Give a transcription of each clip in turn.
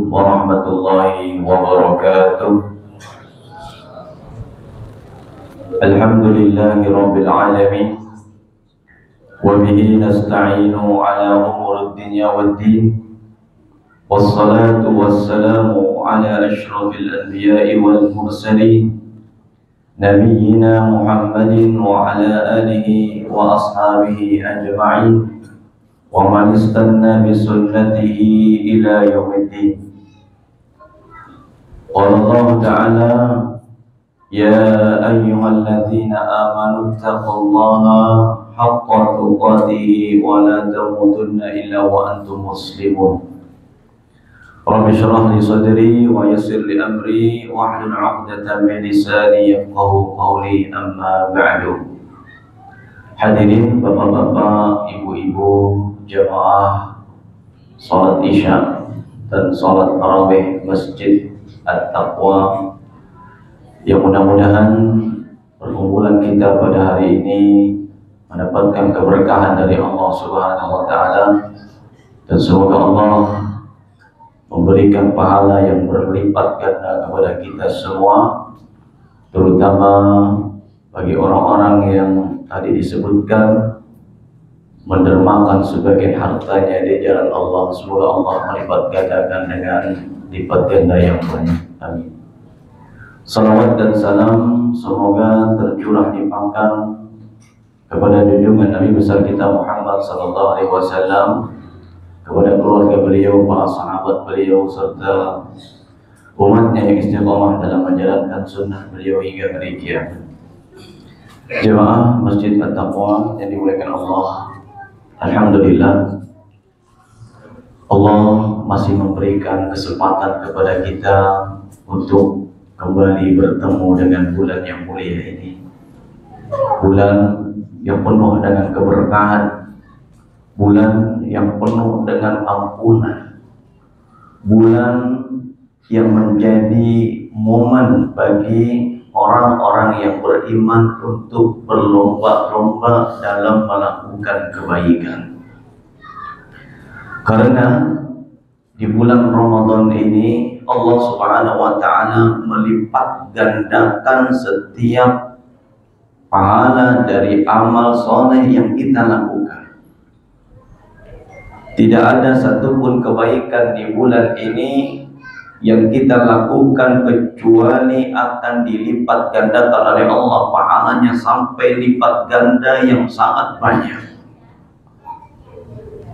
warahmatullahi wabarakatuh. Alhamdulillahi rabbil alamin, wa bihi nasta'inu ala umuri dunya waddin, wassalatu wassalamu ala ashrafil anbiya'i wal mursalin, nabiyyina Muhammadin wa ala alihi wa ashabihi ajma'in, wa man istanna bi sunnatihi ila yaumiddin. Qala Allah Ta'ala, ya ayyuhalladzina amanu taqullaha haqqa tuqatih wa la tamutunna illa wa antum muslimun. Rabbi shrah li sadri wa yassir li amri wa hlul 'uqdatam min lisani yafqahu qawli, amma ba'du. Hadirin bapak-bapak, ibu-ibu, jamaah salat isya dan salat tarawih Masjid At-Taqwa, yang mudah-mudahan perkumpulan kita pada hari ini mendapatkan keberkahan dari Allah Subhanahu wa Ta'ala, dan semoga Allah memberikan pahala yang berlipat ganda kepada kita semua, terutama bagi orang-orang yang tadi disebutkan mendermakan sebagian hartanya di jalan Allah. Semoga Allah melipat gandakan dengan lipat ganda yang banyak. Amin. Salawat dan salam semoga tercurah limpahkan kepada junjungan Nabi besar kita Muhammad sallallahu alaihi wasallam, kepada keluarga beliau, para sahabat beliau, serta umatnya yang istiqomah dalam menjalankan sunnah beliau hingga hari kiamat. Jemaah Masjid At-Taqwa yang dimuliakan Allah, alhamdulillah Allah masih memberikan kesempatan kepada kita untuk kembali bertemu dengan bulan yang mulia ini, bulan yang penuh dengan keberkahan, bulan yang penuh dengan ampunan, bulan yang menjadi momen bagi orang-orang yang beriman untuk berlomba-lomba dalam melakukan kebaikan. Karena di bulan Ramadan ini Allah Subhanahu wa Ta'ala melipat gandakan setiap pahala dari amal soleh yang kita lakukan. Tidak ada satupun kebaikan di bulan ini yang kita lakukan kecuali akan dilipat gandakan oleh Allah pahalanya sampai lipat ganda yang sangat banyak.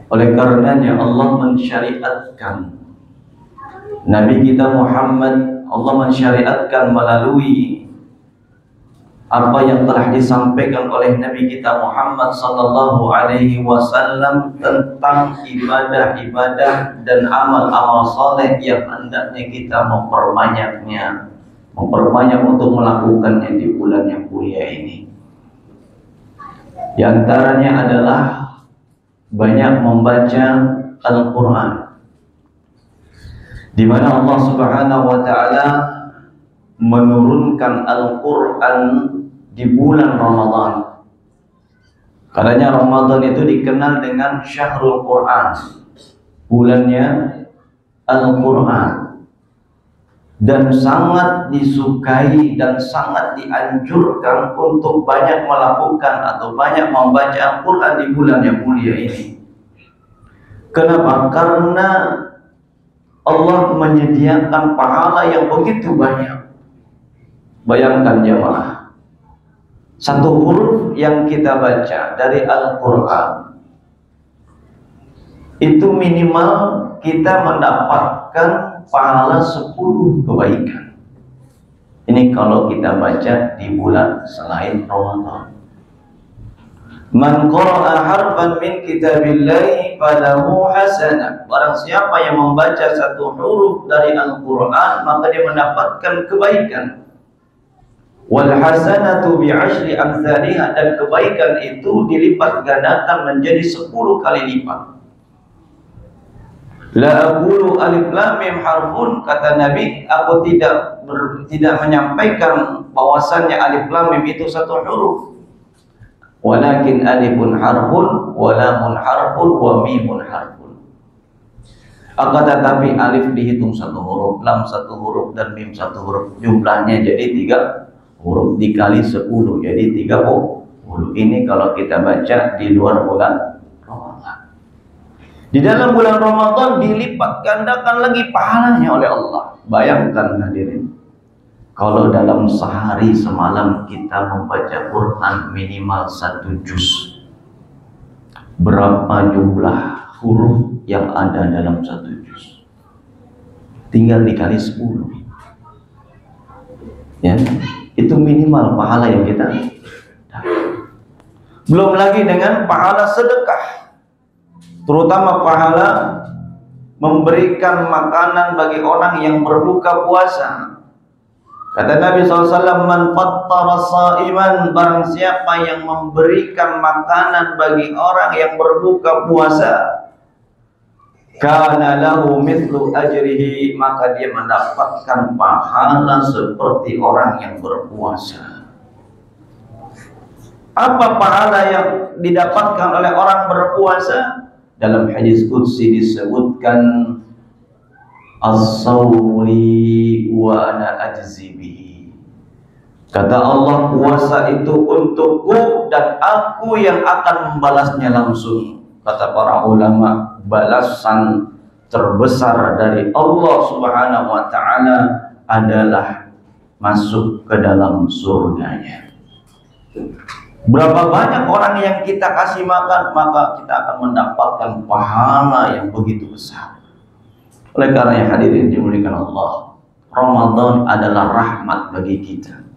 Oleh karenanya Allah mensyariatkan Nabi kita Muhammad, Allah mensyariatkan melalui apa yang telah disampaikan oleh Nabi kita Muhammad sallallahu alaihi wasallam tentang ibadah-ibadah dan amal-amal saleh yang hendaknya kita memperbanyak untuk melakukannya di bulan yang mulia ini. Di antaranya adalah banyak membaca Al-Quran, di mana Allah Subhanahu wa Ta'ala menurunkan Al-Quran di bulan Ramadan. Karena Ramadan itu dikenal dengan Syahrul Quran, bulannya Al-Quran, dan sangat disukai dan sangat dianjurkan untuk banyak melakukan atau banyak membaca Al-Quran di bulan yang mulia ini. Kenapa? Karena Allah menyediakan pahala yang begitu banyak. Bayangkan jemaah, satu huruf yang kita baca dari Al-Quran itu minimal kita mendapatkan pahala 10 kebaikan. Ini kalau kita baca di bulan selain Ramadan. Man qara'a harfan min kitabillahi falahu hasanah. Barang siapa yang membaca satu huruf dari Al-Quran, maka dia mendapatkan kebaikan. Wal hasanatu bi'ashri amsalihha, dan kebaikan itu dilipat gandakan menjadi 10 kali lipat. La aqulu alif lam mim harfun, kata Nabi, aku tidak menyampaikan bahwasannya alif lam mim itu satu huruf. Walakin alifun harfun wa lamun harfun wa mimun harfun. Akan tetapi alif dihitung satu huruf, lam satu huruf, dan mim satu huruf. Jumlahnya jadi 3 huruf dikali 10 jadi 30. Ini kalau kita baca di luar bulan Ramadan. Di dalam bulan Ramadan dilipat gandakan lagi pahalanya oleh Allah. Bayangkan hadirin, kalau dalam sehari semalam kita membaca Quran minimal 1 juz, berapa jumlah huruf yang ada dalam 1 juz? Tinggal dikali 10. Ya, itu minimal pahala yang kita dapat. Belum lagi dengan pahala sedekah, terutama pahala memberikan makanan bagi orang yang berbuka puasa. Kata Nabi SAW, man fattara sa'iman, barang siapa yang memberikan makanan bagi orang yang berbuka puasa, kana lahu mithlu ajrihi, maka dia mendapatkan pahala seperti orang yang berpuasa. Apa pahala yang didapatkan oleh orang berpuasa? Dalam hadis qudsi disebutkan, as-sawmu li wa ana ajzi bihi. Kata Allah, puasa itu untukku dan aku yang akan membalasnya langsung. Kata para ulama, balasan terbesar dari Allah Subhanahu wa ta'ala adalah masuk ke dalam surganya. Berapa banyak orang yang kita kasih makan, maka kita akan mendapatkan pahala yang begitu besar. Oleh karena yang hadirin dimuliakan Allah, Ramadan adalah rahmat bagi kita.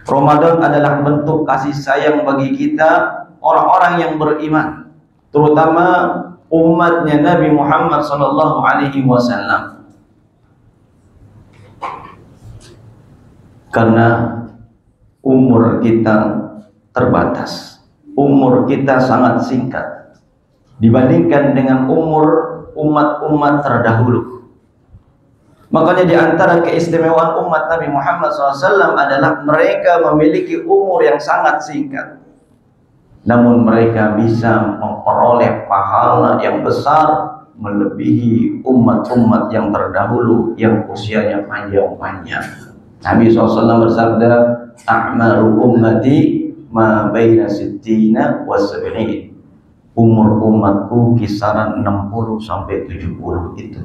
Ramadan adalah bentuk kasih sayang bagi kita, orang-orang yang beriman, terutama umatnya Nabi Muhammad SAW. Karena umur kita terbatas, umur kita sangat singkat dibandingkan dengan umur umat-umat terdahulu. Makanya di antara keistimewaan umat Nabi Muhammad SAW adalah mereka memiliki umur yang sangat singkat, namun mereka bisa memperoleh pahala yang besar melebihi umat-umat yang terdahulu yang usianya panjang-panjang. Nabi SAW bersabda, a'maru ummati ma baina sittina wa sab'in. Umur umatku kisaran 60 sampai 70 itu.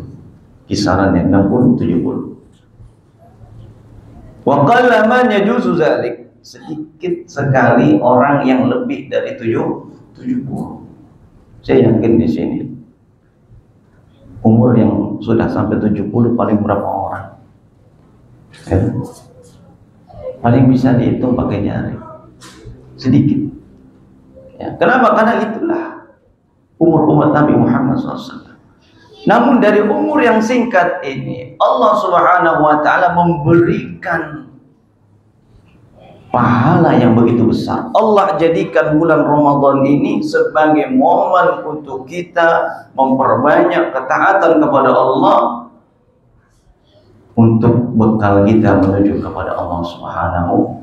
Kisarannya 60 70. Wa qalla man yajuzu zalik. Sedikit sekali orang yang lebih dari 70. Saya yakin di sini umur yang sudah sampai 70 paling berapa orang? Ya. Paling bisa dihitung pakai jari. Sedikit. Ya. Kenapa? Karena itulah umur umat Nabi Muhammad SAW. Namun dari umur yang singkat ini, Allah Subhanahu wa ta'ala memberikan pahala yang begitu besar. Allah jadikan bulan Ramadan ini sebagai momen untuk kita memperbanyak ketaatan kepada Allah, untuk bekal kita menuju kepada Allah Subhanahu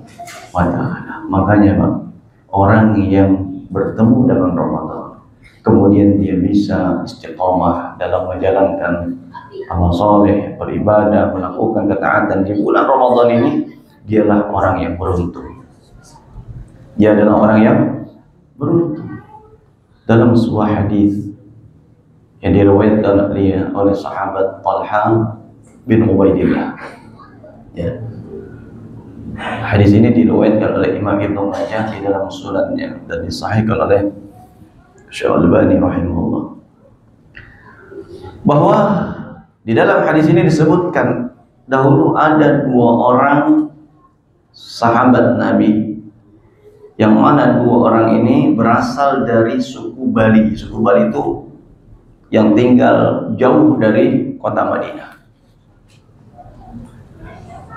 wa ta'ala. Makanya Bang, orang yang bertemu dengan Ramadan, kemudian dia bisa istiqomah dalam menjalankan amal soleh, beribadah, melakukan ketaatan di bulan Ramadan ini, dialah orang yang beruntung. Dia adalah orang yang beruntung. Dalam sebuah hadis yang diriwayatkan oleh sahabat Talha bin Ubaidillah, ya. Hadis ini diriwayatkan oleh Imam Ibnu Majah di dalam sunannya dan disahihkan oleh Syekh Al-Albani rahimahullah, bahwa di dalam hadis ini disebutkan dahulu ada 2 orang sahabat Nabi, yang mana 2 orang ini berasal dari suku Bali. Suku Bali itu yang tinggal jauh dari kota Madinah.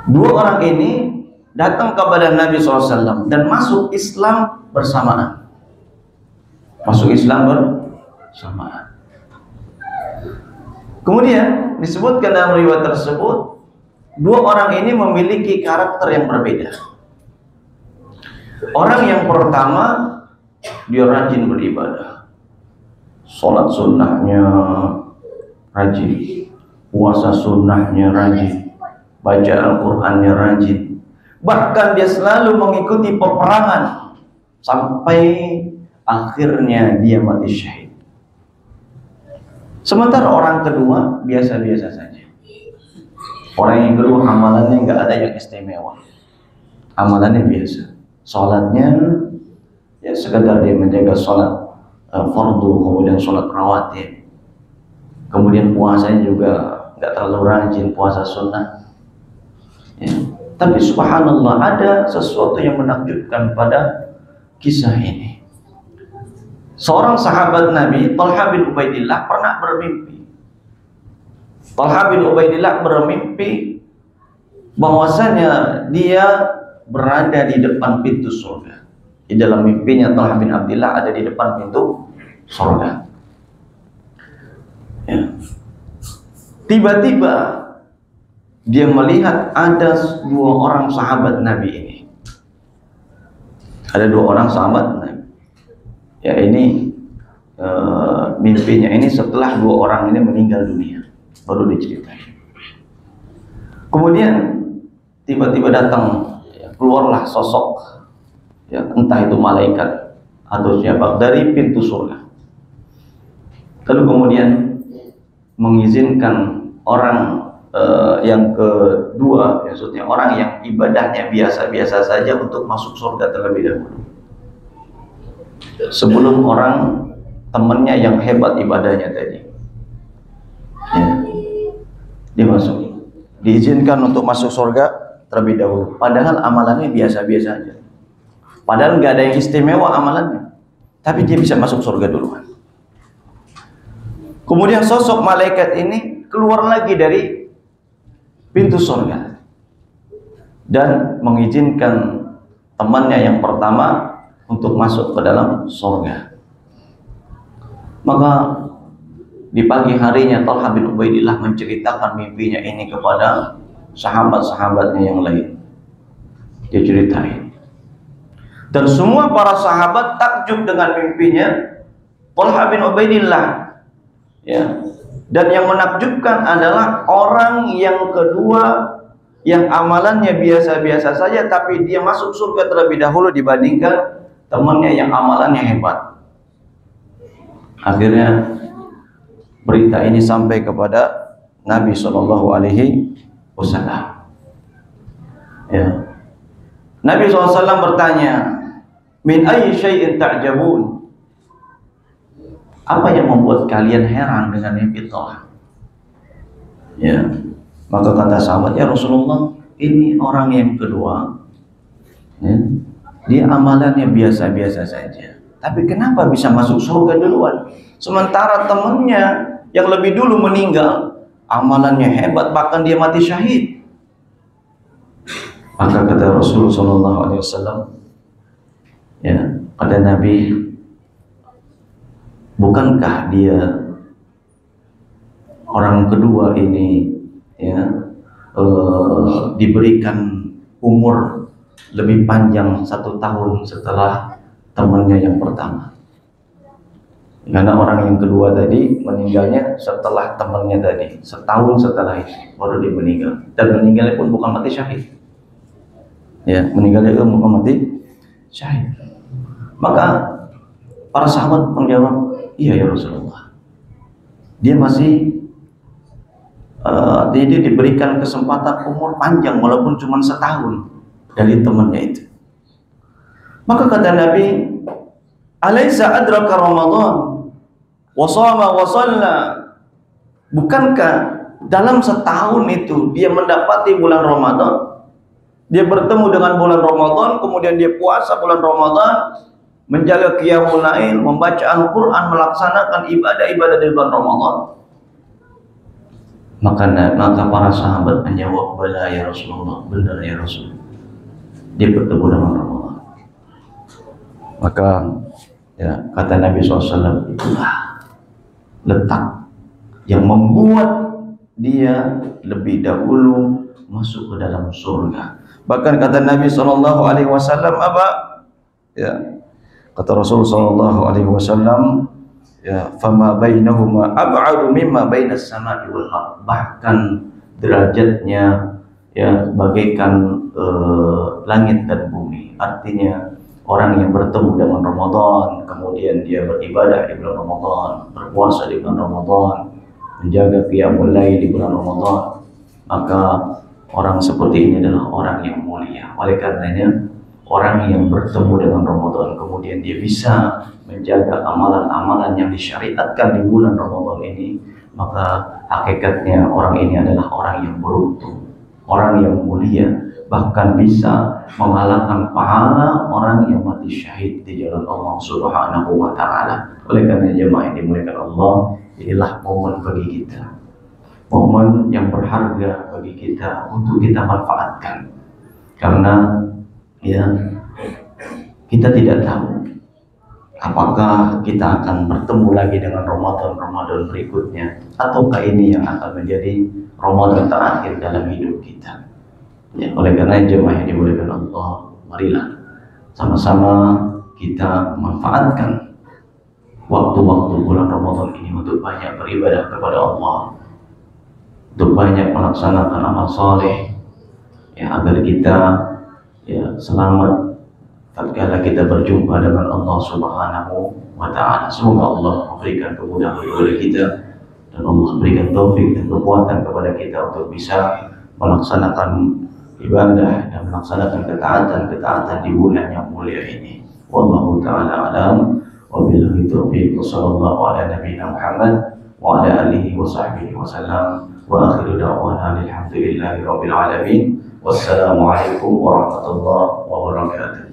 2 orang ini datang kepada Nabi SAW dan masuk Islam bersamaan. Masuk Islam bersamaan. Kemudian disebutkan dalam riwayat tersebut, 2 orang ini memiliki karakter yang berbeda. Orang yang pertama, dia rajin beribadah, sholat sunnahnya, rajin, puasa sunnahnya rajin, baca Al-Qurannya rajin, bahkan dia selalu mengikuti peperangan sampai akhirnya dia mati syahid. Sementara orang kedua biasa-biasa saja. Orang yang kedua amalannya nggak ada yang istimewa, amalannya biasa, sholatnya ya sekedar dia menjaga sholat fardu, kemudian sholat rawatib, kemudian puasanya juga nggak terlalu rajin, puasa sunnah ya. Tapi subhanallah, ada sesuatu yang menakjubkan pada kisah ini. Seorang sahabat Nabi, Talha bin Ubaidillah, pernah bermimpi. Talha bin Ubaidillah bermimpi bahwasanya dia berada di depan pintu surga. Di dalam mimpinya Talha bin Abdillah ada di depan pintu surga. Ya. Tiba-tiba dia melihat ada dua orang sahabat Nabi ini. Ada dua orang sahabat Nabi. Ya, ini mimpinya ini setelah dua orang ini meninggal dunia, baru diceritain. Kemudian tiba-tiba datang, ya, keluarlah sosok, ya, entah itu malaikat atau siapa, dari pintu surga. Lalu kemudian mengizinkan orang yang kedua, maksudnya orang yang ibadahnya biasa-biasa saja, untuk masuk surga terlebih dahulu, sebelum orang temannya yang hebat ibadahnya tadi. Ya, dia masuk, diizinkan untuk masuk surga terlebih dahulu, padahal amalannya biasa-biasa saja, padahal nggak ada yang istimewa amalannya, tapi dia bisa masuk surga duluan. Kemudian sosok malaikat ini keluar lagi dari pintu surga dan mengizinkan temannya yang pertama untuk masuk ke dalam surga. Maka di pagi harinya Talha bin Ubaidillah menceritakan mimpinya ini kepada sahabat-sahabatnya yang lain. Dia ceritain, dan semua para sahabat takjub dengan mimpinya Talha bin Ubaidillah. Ya. Dan yang menakjubkan adalah orang yang kedua yang amalannya biasa-biasa saja, tapi dia masuk surga terlebih dahulu dibandingkan temannya yang amalannya hebat. Akhirnya berita ini sampai kepada Nabi Shallallahu Alaihi Wasallam. Ya. Nabi SAW bertanya, min ayyi syai'in ta'jabun? Apa yang membuat kalian heran dengan mimpi Talha? Ya, maka kata sahabat, ya Rasulullah, ini orang yang kedua, ya, dia amalannya biasa-biasa saja, tapi kenapa bisa masuk surga duluan? Sementara temannya yang lebih dulu meninggal, amalannya hebat, bahkan dia mati syahid. Maka kata Rasulullah SAW, ya, kata Nabi, bukankah dia orang kedua ini, ya, diberikan umur lebih panjang 1 tahun setelah temannya yang pertama? Karena orang yang kedua tadi meninggalnya setelah temannya tadi, setahun setelah itu baru dia meninggal, dan meninggalnya pun bukan mati syahid. Ya, meninggalnya itu bukan mati syahid. Maka para sahabat menjawab, iya ya Rasulullah, dia masih dia diberikan kesempatan umur panjang walaupun cuma setahun dari temannya itu. Maka kata Nabi, alaysa adraka Ramadan wa shama wa shalla? Bukankah dalam setahun itu dia mendapati bulan Ramadan, dia bertemu dengan bulan Ramadan, kemudian dia puasa bulan Ramadan, menjaga qiyamul lail, membaca Al-Quran, melaksanakan ibadah-ibadah di bulan Ramadan. Maka para sahabat menjawab, bala ya Rasulullah, benar ya Rasul, dia bertemu dengan Ramadan. Maka ya, kata Nabi SAW, itulah letak yang membuat dia lebih dahulu masuk ke dalam surga. Bahkan kata Nabi SAW apa? Ya, kata Rasul sallallahu alaihi wasallam, ya, fama bainahuma ab'adu mimma bainas sama'i wal ardh, bahkan derajatnya ya bagaikan langit dan bumi. Artinya orang yang bertemu dengan Ramadan, kemudian dia beribadah di bulan Ramadan, berpuasa di bulan Ramadan, menjaga qiyamul lail di bulan Ramadan, maka orang seperti ini adalah orang yang mulia. Oleh karenanya, orang yang bertemu dengan Ramadan, kemudian dia bisa menjaga amalan-amalan yang disyariatkan di bulan Ramadan ini, maka hakikatnya orang ini adalah orang yang beruntung, orang yang mulia, bahkan bisa mengalahkan pahala orang yang mati syahid di jalan Allah Subhanahu wa Ta'ala. Oleh karena jemaah yang dimuliakan Allah, inilah momen bagi kita, momen yang berharga bagi kita untuk kita manfaatkan, karena ya kita tidak tahu apakah kita akan bertemu lagi dengan Ramadan berikutnya, ataukah ini yang akan menjadi Ramadan terakhir dalam hidup kita. Ya, oleh karena jemaah yang dimuliakan Allah, marilah sama-sama kita manfaatkan waktu-waktu bulan Ramadan ini untuk banyak beribadah kepada Allah, untuk banyak melaksanakan amal soleh, ya, agar kita ya selamat tatkala kita berjumpa dengan Allah Subhanahu wa Ta'ala. Semoga Allah memberikan kemudahan kepada kita, dan Allah berikan taufik dan kekuatan kepada kita untuk bisa melaksanakan ibadah dan melaksanakan ketaatan di bulan yang mulia ini. Wallahu ta'ala alam, wabillahi taufiq, sallallahu ala nabiyina Muhammad wa ala alihi wa sahbihi wa sallam, wa akhiru da'wana alhamdulillahi rabbil alamin. Wassalamualaikum warahmatullahi wabarakatuh.